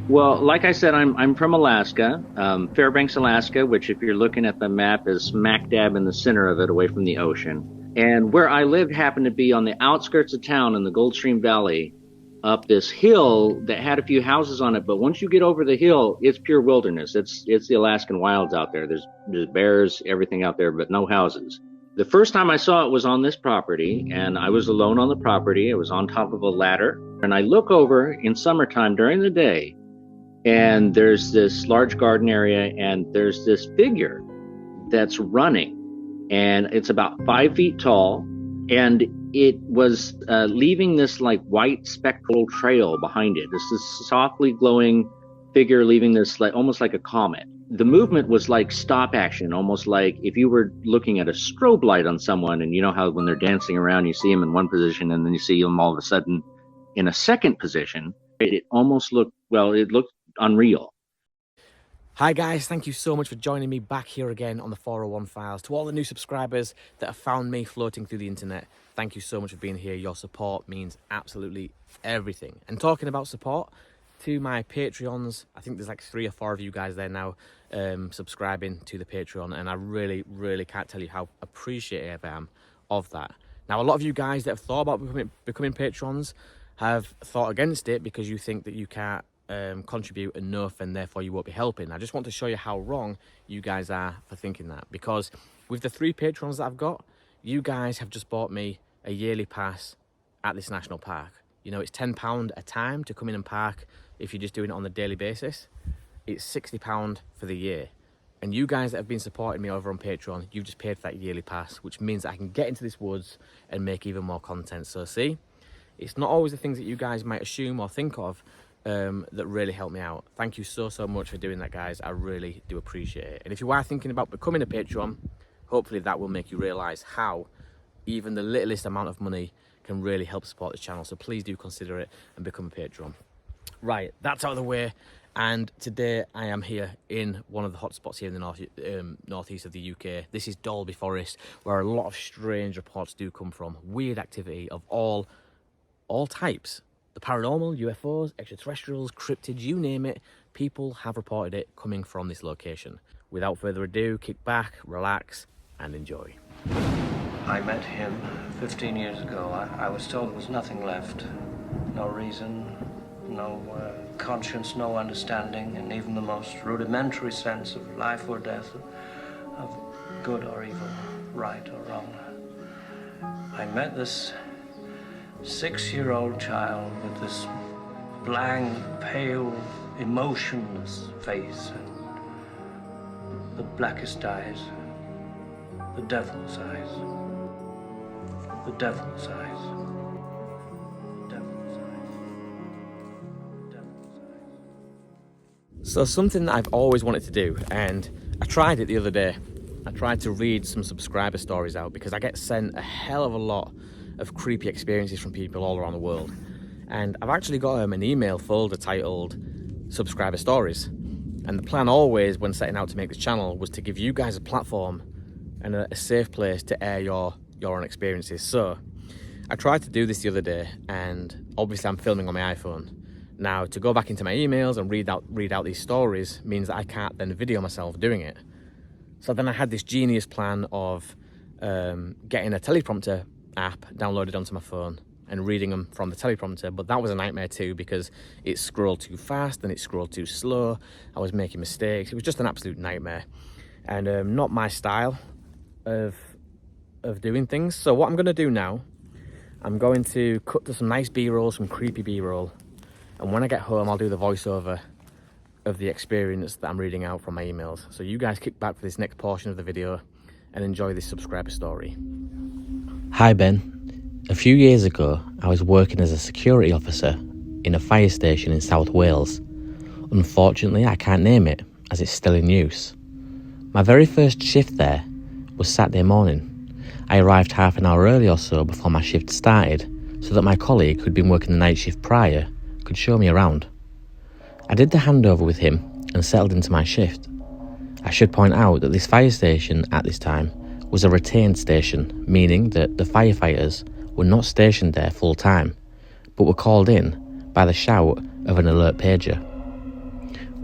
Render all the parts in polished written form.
Well, like I said, I'm from Alaska, Fairbanks, Alaska, which, if you're looking at the map, is smack dab in the center of it, away from the ocean. And where I lived happened to be on the outskirts of town in the Goldstream Valley, up this hill that had a few houses on it. But once you get over the hill, it's pure wilderness. It's the Alaskan wilds out there. There's bears, everything out there, but no houses. The first time I saw it was on this property, and I was alone on the property. It was on top of a ladder, and I look over in summertime during the day, and there's this large garden area, and there's this figure that's running, and it's about 5 feet tall, and it was leaving this like white spectral trail behind it. This is softly glowing figure leaving this like almost like a comet. The movement was like stop action, almost like if you were looking at a strobe light on someone, and you know how when they're dancing around, you see them in one position and then you see them all of a sudden in a second position. It almost looked, well, it looked unreal. Hi guys, thank you so much for joining me back here again on the 401 Files. To all the new subscribers that have found me floating through the internet, thank you so much for being here. Your support means absolutely everything. And talking about support, to my Patreons, I think there's like 3 or 4 of you guys there now subscribing to the Patreon, and I really can't tell you how appreciative I am of that. Now, a lot of you guys that have thought about becoming Patrons have thought against it because you think that you can't contribute enough and therefore you won't be helping. I just want to show you how wrong you guys are for thinking that, because with the 3 patrons that I've got, you guys have just bought me a yearly pass at this national park. You know, it's £10 a time to come in and park if you're just doing it on a daily basis. It's £60 for the year. And you guys that have been supporting me over on Patreon, you've just paid for that yearly pass, which means that I can get into this woods and make even more content. So see, it's not always the things that you guys might assume or think of that really help me out. Thank you so much for doing that, guys. I really do appreciate it. And if you are thinking about becoming a Patreon, hopefully that will make you realize how even the littlest amount of money can really help support this channel. So please do consider it and become a Patreon. Right, that's out of the way, and today I am here in one of the hotspots here in the northeast of the UK. This is Dalby Forest, where a lot of strange reports do come from. Weird activity of all types. The paranormal, UFOs, extraterrestrials, cryptids, you name it, people have reported it coming from this location. Without further ado, kick back, relax, and enjoy. I met him 15 years ago. I was told there was nothing left. No reason, no conscience, no understanding, and even the most rudimentary sense of life or death, of good or evil, right or wrong. I met this 6-year-old child with this blank, pale, emotionless face and the blackest eyes, the devil's eyes, the devil's eyes, the devil's eyes, the devil's eyes. So something that I've always wanted to do, and I tried it the other day. I tried to read some subscriber stories out because I get sent a hell of a lot of creepy experiences from people all around the world, and I've actually got an email folder titled subscriber stories, and the plan always when setting out to make this channel was to give you guys a platform and a safe place to air your own experiences. So I tried to do this the other day, and obviously I'm filming on my iPhone. Now, to go back into my emails and read out these stories means that I can't then video myself doing it. So then I had this genius plan of getting a teleprompter app downloaded onto my phone and reading them from the teleprompter, but that was a nightmare too because it scrolled too fast and it scrolled too slow. I was making mistakes. It was just an absolute nightmare, and not my style of doing things. So what I'm going to do now, I'm going to cut to some nice b-roll, some creepy b-roll, and when I get home I'll do the voiceover of the experience that I'm reading out from my emails. So you guys kick back for this next portion of the video and enjoy this subscriber story. Hi Ben. A few years ago, I was working as a security officer in a fire station in South Wales. Unfortunately, I can't name it as it's still in use. My very first shift there was Saturday morning. I arrived half an hour early or so before my shift started so that my colleague who'd been working the night shift prior could show me around. I did the handover with him and settled into my shift. I should point out that this fire station at this time was a retained station, meaning that the firefighters were not stationed there full time, but were called in by the shout of an alert pager.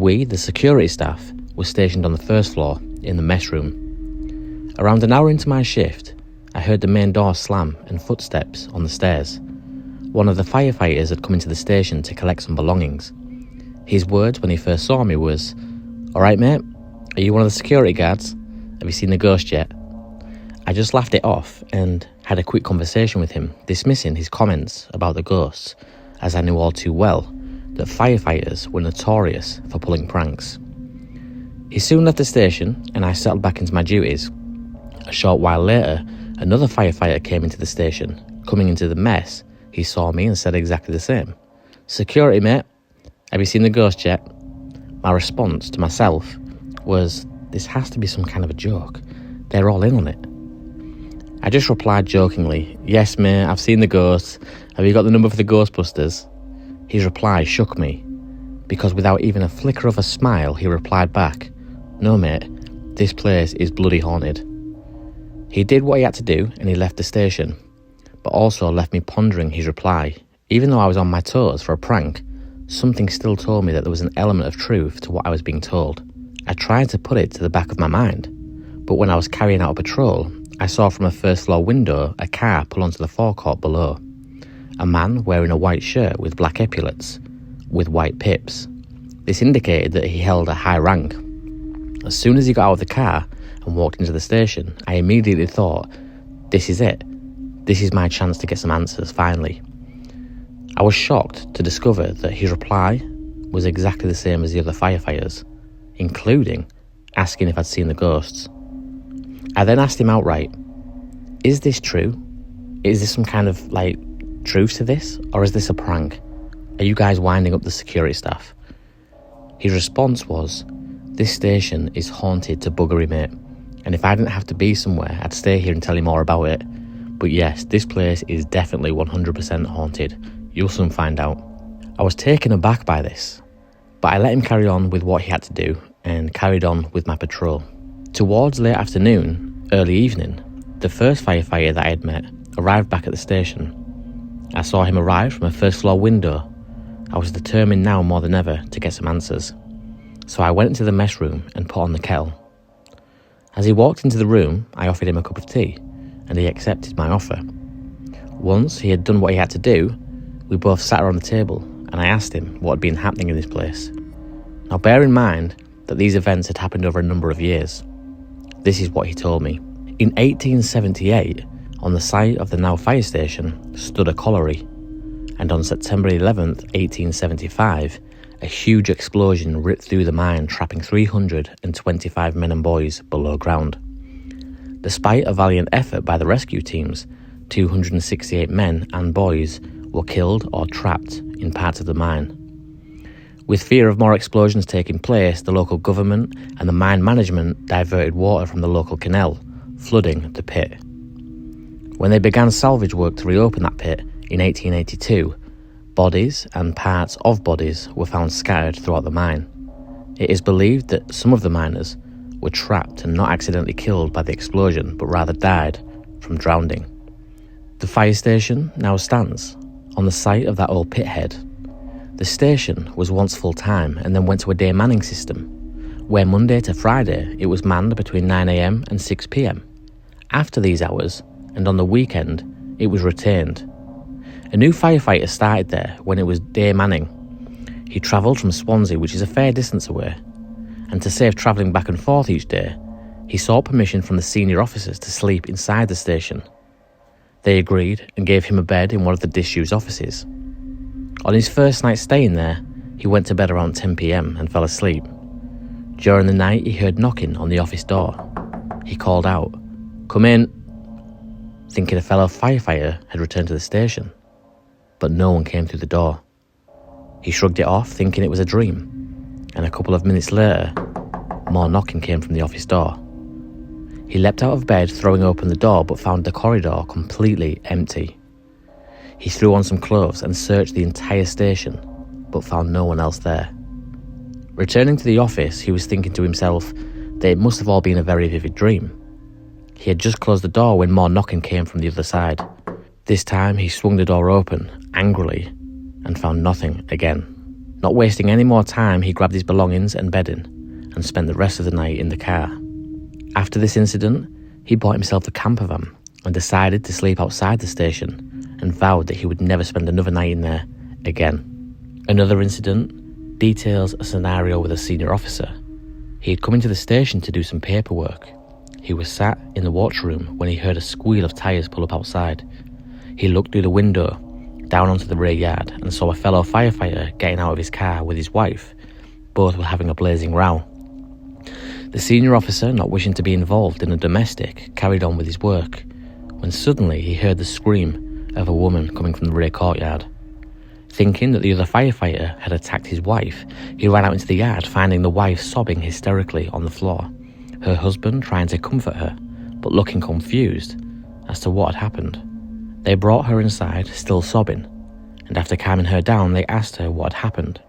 We, the security staff, were stationed on the first floor in the mess room. Around an hour into my shift, I heard the main door slam and footsteps on the stairs. One of the firefighters had come into the station to collect some belongings. His words when he first saw me was, "All right, mate, are you one of the security guards? Have you seen the ghost yet?" I just laughed it off and had a quick conversation with him, dismissing his comments about the ghosts, as I knew all too well that firefighters were notorious for pulling pranks. He soon left the station and I settled back into my duties. A short while later, another firefighter came into the station. Coming into the mess, he saw me and said exactly the same. "Security, mate, have you seen the ghost yet?" My response to myself was, this has to be some kind of a joke. They're all in on it. I just replied jokingly, "Yes, mate, I've seen the ghosts. Have you got the number for the Ghostbusters?" His reply shook me, because without even a flicker of a smile, he replied back, "No, mate, this place is bloody haunted." He did what he had to do and he left the station, but also left me pondering his reply. Even though I was on my toes for a prank, something still told me that there was an element of truth to what I was being told. I tried to put it to the back of my mind, but when I was carrying out a patrol, I saw from a first floor window a car pull onto the forecourt below. A man wearing a white shirt with black epaulets, with white pips. This indicated that he held a high rank. As soon as he got out of the car and walked into the station, I immediately thought, this is it. This is my chance to get some answers, finally. I was shocked to discover that his reply was exactly the same as the other firefighters, including asking if I'd seen the ghosts. I then asked him outright, "Is this true? Is this some kind of, truth to this? Or is this a prank? Are you guys winding up the security staff?" His response was, "This station is haunted to buggery, mate. And if I didn't have to be somewhere, I'd stay here and tell you more about it. But yes, this place is definitely 100% haunted. You'll soon find out." I was taken aback by this, but I let him carry on with what he had to do and carried on with my patrol. Towards late afternoon, early evening, the first firefighter that I had met arrived back at the station. I saw him arrive from a first floor window. I was determined now more than ever to get some answers. So I went into the mess room and put on the kettle. As he walked into the room, I offered him a cup of tea, and he accepted my offer. Once he had done what he had to do, we both sat around the table, and I asked him what had been happening in this place. Now bear in mind that these events had happened over a number of years. This is what he told me. In 1878, on the site of the now fire station, stood a colliery, and on September 11th, 1875, a huge explosion ripped through the mine, trapping 325 men and boys below ground. Despite a valiant effort by the rescue teams, 268 men and boys were killed or trapped in parts of the mine. With fear of more explosions taking place, the local government and the mine management diverted water from the local canal, flooding the pit. When they began salvage work to reopen that pit in 1882, bodies and parts of bodies were found scattered throughout the mine. It is believed that some of the miners were trapped and not accidentally killed by the explosion, but rather died from drowning. The fire station now stands on the site of that old pit head. The station was once full-time and then went to a day manning system, where Monday to Friday it was manned between 9 a.m. and 6 p.m. After these hours, and on the weekend, it was retained. A new firefighter started there when it was day manning. He travelled from Swansea, which is a fair distance away, and to save travelling back and forth each day, he sought permission from the senior officers to sleep inside the station. They agreed and gave him a bed in one of the disused offices. On his first night staying there, he went to bed around 10 p.m. and fell asleep. During the night, he heard knocking on the office door. He called out, "Come in," thinking a fellow firefighter had returned to the station, but no one came through the door. He shrugged it off, thinking it was a dream, and a couple of minutes later, more knocking came from the office door. He leapt out of bed, throwing open the door, but found the corridor completely empty. He threw on some clothes and searched the entire station, but found no one else there. Returning to the office, he was thinking to himself that it must have all been a very vivid dream. He had just closed the door when more knocking came from the other side. This time he swung the door open, angrily, and found nothing again. Not wasting any more time, he grabbed his belongings and bedding and spent the rest of the night in the car. After this incident, he bought himself a camper van and decided to sleep outside the station and vowed that he would never spend another night in there again. Another incident details a scenario with a senior officer. He had come into the station to do some paperwork. He was sat in the watch room when he heard a squeal of tyres pull up outside. He looked through the window down onto the rear yard and saw a fellow firefighter getting out of his car with his wife. Both were having a blazing row. The senior officer, not wishing to be involved in a domestic, carried on with his work, when suddenly he heard the scream of a woman coming from the rear courtyard. Thinking that the other firefighter had attacked his wife, he ran out into the yard, finding the wife sobbing hysterically on the floor, her husband trying to comfort her, but looking confused as to what had happened. They brought her inside, still sobbing, and after calming her down, they asked her what had happened.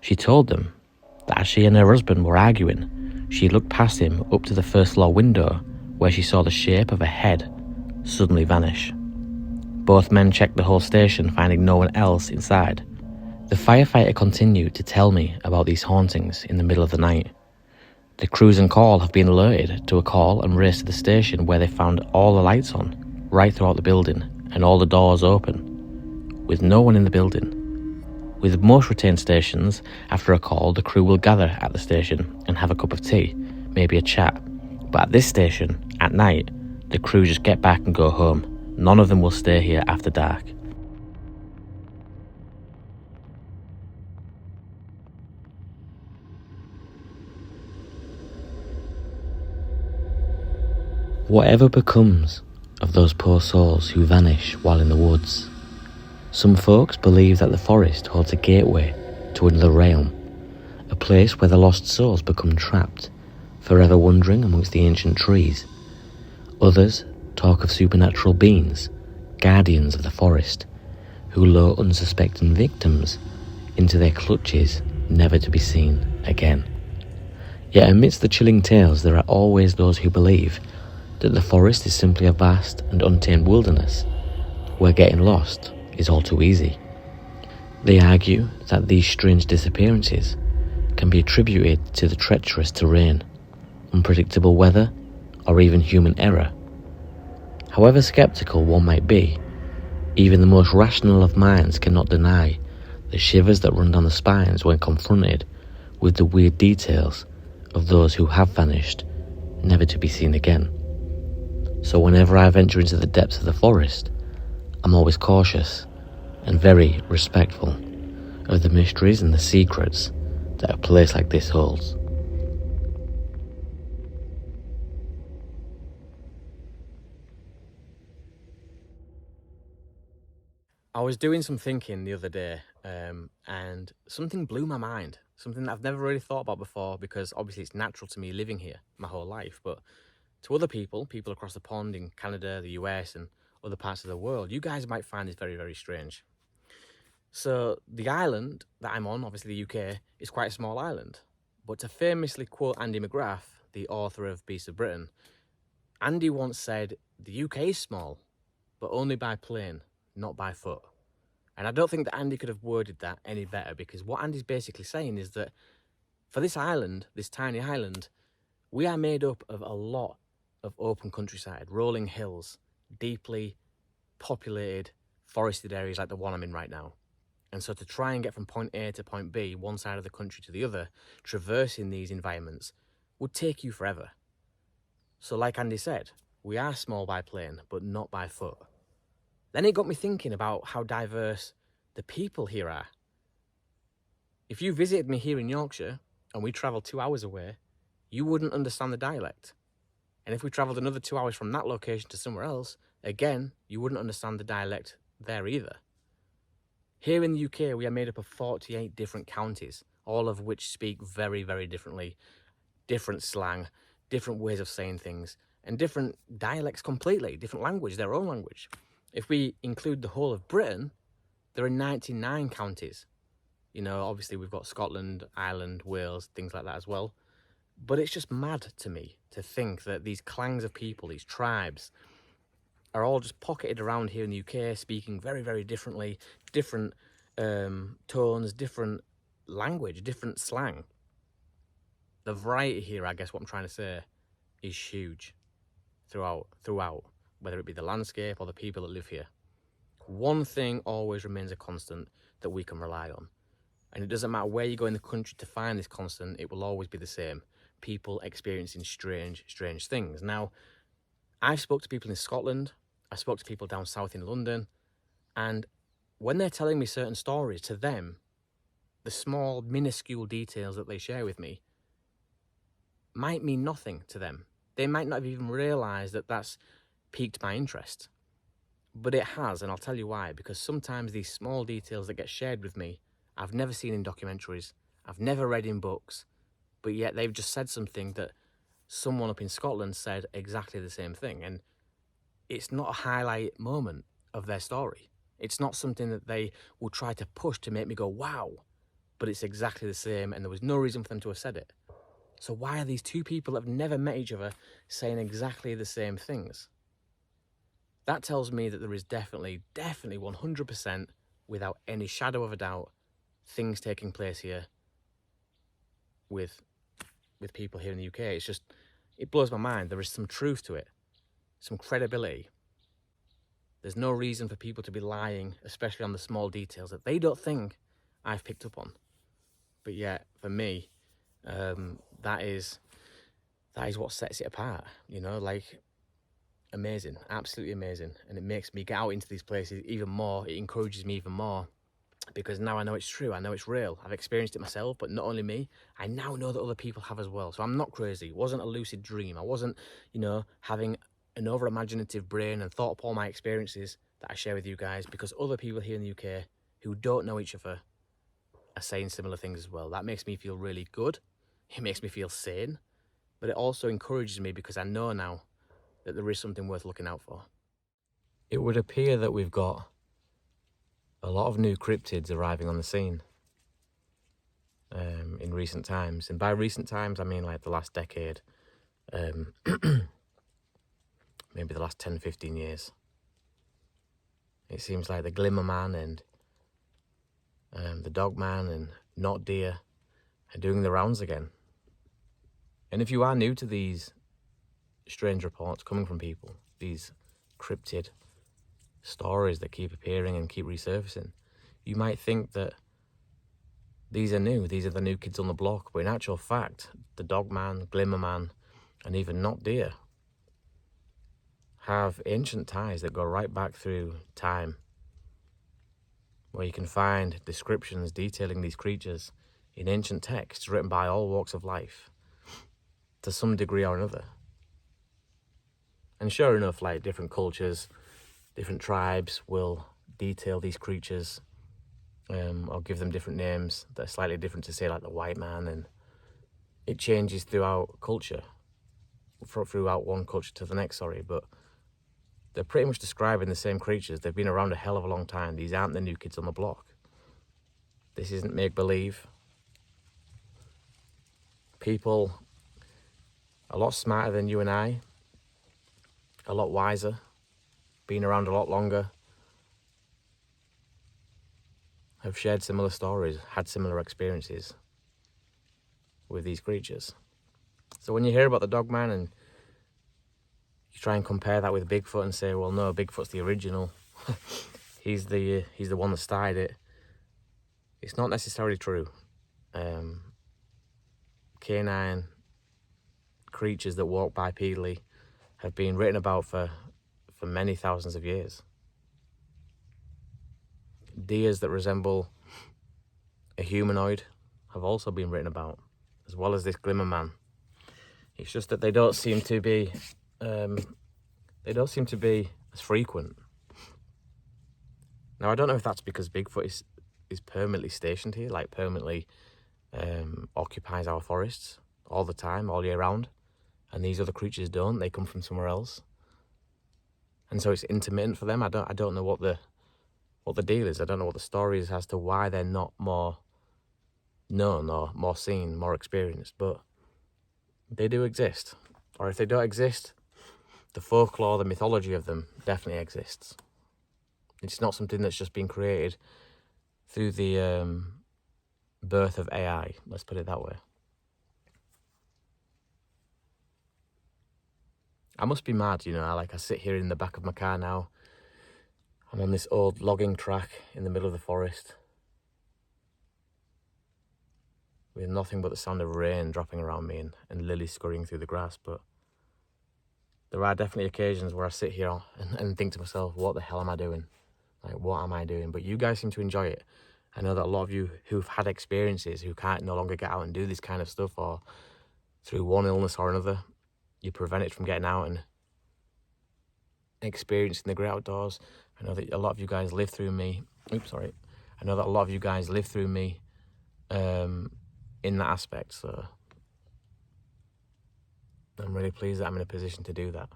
She told them that as she and her husband were arguing, she looked past him up to the first floor window where she saw the shape of a head suddenly vanish. Both men checked the whole station, finding no one else inside. The firefighter continued to tell me about these hauntings in the middle of the night. The crews and call have been alerted to a call and raced to the station, where they found all the lights on, right throughout the building, and all the doors open, with no one in the building. With most retained stations, after a call, the crew will gather at the station and have a cup of tea, maybe a chat. But at this station, at night, the crew just get back and go home. None of them will stay here after dark. Whatever becomes of those poor souls who vanish while in the woods? Some folks believe that the forest holds a gateway to another realm, a place where the lost souls become trapped, forever wandering amongst the ancient trees. Others talk of supernatural beings, guardians of the forest, who lure unsuspecting victims into their clutches, never to be seen again. Yet amidst the chilling tales, there are always those who believe that the forest is simply a vast and untamed wilderness, where getting lost is all too easy. They argue that these strange disappearances can be attributed to the treacherous terrain, unpredictable weather, or even human error. However skeptical one might be, even the most rational of minds cannot deny the shivers that run down the spines when confronted with the weird details of those who have vanished, never to be seen again. So whenever I venture into the depths of the forest, I'm always cautious and very respectful of the mysteries and the secrets that a place like this holds. I was doing some thinking the other day, and something blew my mind. Something that I've never really thought about before, because obviously it's natural to me living here my whole life. But to other people across the pond in Canada, the US, and other parts of the world, you guys might find this very, very strange. So the island that I'm on, obviously the UK, is quite a small island. But to famously quote Andy McGrath, the author of Beasts of Britain, Andy once said, "The UK is small, but only by plane, not by foot." And I don't think that Andy could have worded that any better, because what Andy's basically saying is that for this island, this tiny island, we are made up of a lot of open countryside, rolling hills, deeply populated, forested areas like the one I'm in right now. And so to try and get from point A to point B, one side of the country to the other, traversing these environments, would take you forever. So like Andy said, we are small by plane, but not by foot. Then it got me thinking about how diverse the people here are. If you visited me here in Yorkshire and we travelled 2 hours away, you wouldn't understand the dialect. And if we travelled another 2 hours from that location to somewhere else, again, you wouldn't understand the dialect there either. Here in the UK, we are made up of 48 different counties, all of which speak very, very differently, different slang, different ways of saying things, and different dialects completely, different language, their own language. If we include the whole of Britain, there are 99 counties. You know, obviously we've got Scotland, Ireland, Wales, things like that as well. But it's just mad to me to think that these clangs of people, these tribes, are all just pocketed around here in the UK, speaking very, very differently, different tones, different language, different slang. The variety here, I guess what I'm trying to say, is huge throughout, whether it be the landscape or the people that live here. One thing always remains a constant that we can rely on. And it doesn't matter where you go in the country to find this constant, it will always be the same. People experiencing strange things. Now, I've spoke to people in Scotland, I spoke to people down south in London, and when they're telling me certain stories, to them, the small, minuscule details that they share with me might mean nothing to them. They might not have even realised that that's piqued my interest. But it has, and I'll tell you why. Because sometimes these small details that get shared with me, I've never seen in documentaries, I've never read in books, but yet they've just said something that someone up in Scotland said exactly the same thing. And it's not a highlight moment of their story. It's not something that they will try to push to make me go, wow, but it's exactly the same, and there was no reason for them to have said it. So why are these two people that have never met each other saying exactly the same things? That tells me that there is definitely 100%, without any shadow of a doubt, things taking place here with people here in the UK. It's just, it blows my mind. There is some truth to it, some credibility. There's no reason for people to be lying, especially on the small details that they don't think I've picked up on. But yet, for me, that is what sets it apart, you know, like, amazing, absolutely amazing. And it makes me get out into these places even more. It encourages me even more, because now I know it's true, I know it's real. I've experienced it myself, but not only me, I now know that other people have as well. So I'm not crazy. It wasn't a lucid dream. I wasn't, you know, having an over-imaginative brain and thought up all my experiences that I share with you guys, because other people here in the UK who don't know each other are saying similar things as well. That makes me feel really good. It makes me feel sane, but it also encourages me, because I know now that there is something worth looking out for. It would appear that we've got a lot of new cryptids arriving on the scene in recent times. And by recent times, I mean like the last decade, maybe the last 10, 15 years. It seems like the Glimmer Man and the Dog Man and Not Deer are doing the rounds again. And if you are new to these strange reports coming from people, these cryptid stories that keep appearing and keep resurfacing, you might think that these are new, these are the new kids on the block, but in actual fact, the Dog Man, Glimmer Man, and even Not Deer have ancient ties that go right back through time, where you can find descriptions detailing these creatures in ancient texts written by all walks of life, to some degree or another. And sure enough, like, different cultures, different tribes will detail these creatures, or give them different names that are slightly different to, say, like the White Man, and it changes throughout culture, throughout one culture to the next, but they're pretty much describing the same creatures. They've been around a hell of a long time. These aren't the new kids on the block. This isn't make-believe. People a lot smarter than you and I, a lot wiser, been around a lot longer, have shared similar stories, had similar experiences with these creatures. So when you hear about the Dog Man and you try and compare that with Bigfoot and say, well, no, Bigfoot's the original, he's the one that started it, it's not necessarily true. Canine creatures that walk bipedally have been written about for many thousands of years. Deers that resemble a humanoid have also been written about, as well as this Glimmer Man. It's just that they don't seem to be as frequent. Now, I don't know if that's because Bigfoot is permanently stationed here, like permanently occupies our forests all the time, all year round, and these other creatures don't. They come from somewhere else, and so it's intermittent for them. I don't know what the deal is. I don't know what the story is as to why they're not more known or more seen, more experienced, but they do exist. Or if they don't exist, the folklore, the mythology of them definitely exists. It's not something that's just been created through the birth of AI, let's put it that way. I must be mad, you know, I sit here in the back of my car now. I'm on this old logging track in the middle of the forest with nothing but the sound of rain dropping around me and lilies scurrying through the grass. But there are definitely occasions where I sit here and think to myself, what the hell am I doing? Like, what am I doing? But you guys seem to enjoy it. I know that a lot of you who've had experiences, who can't no longer get out and do this kind of stuff, or through one illness or another, you prevent it from getting out and experiencing the great outdoors. I know that a lot of you guys live through me. I know that a lot of you guys live through me in that aspect. So I'm really pleased that I'm in a position to do that.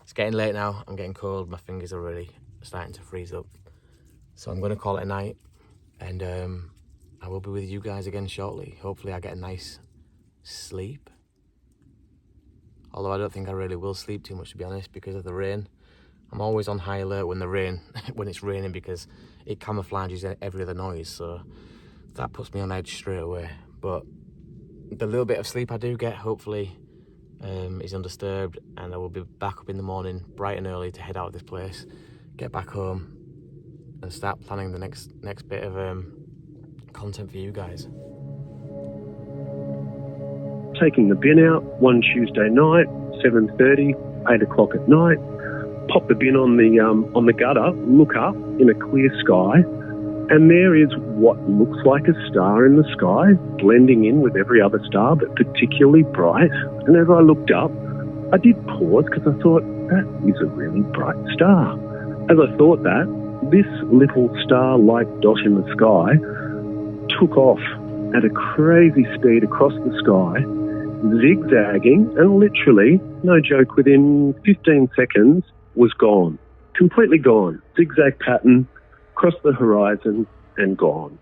It's getting late now. I'm getting cold. My fingers are really starting to freeze up. So I'm going to call it a night. And I will be with you guys again shortly. Hopefully I get a nice sleep. Although I don't think I really will sleep too much, to be honest, because of the rain. I'm always on high alert when it's raining, because it camouflages every other noise. So that puts me on edge straight away. But the little bit of sleep I do get, hopefully, is undisturbed, and I will be back up in the morning bright and early to head out of this place, get back home, and start planning the next bit of content for you guys. Taking the bin out one Tuesday night, 7:30, 8 o'clock at night. Pop the bin on the gutter, look up in a clear sky, and there is what looks like a star in the sky, blending in with every other star, but particularly bright. And as I looked up, I did pause, because I thought, that is a really bright star. As I thought that, this little star-like dot in the sky took off at a crazy speed across the sky, zigzagging, and literally, no joke, within 15 seconds was gone. Completely gone. Zigzag pattern, across the horizon, and gone.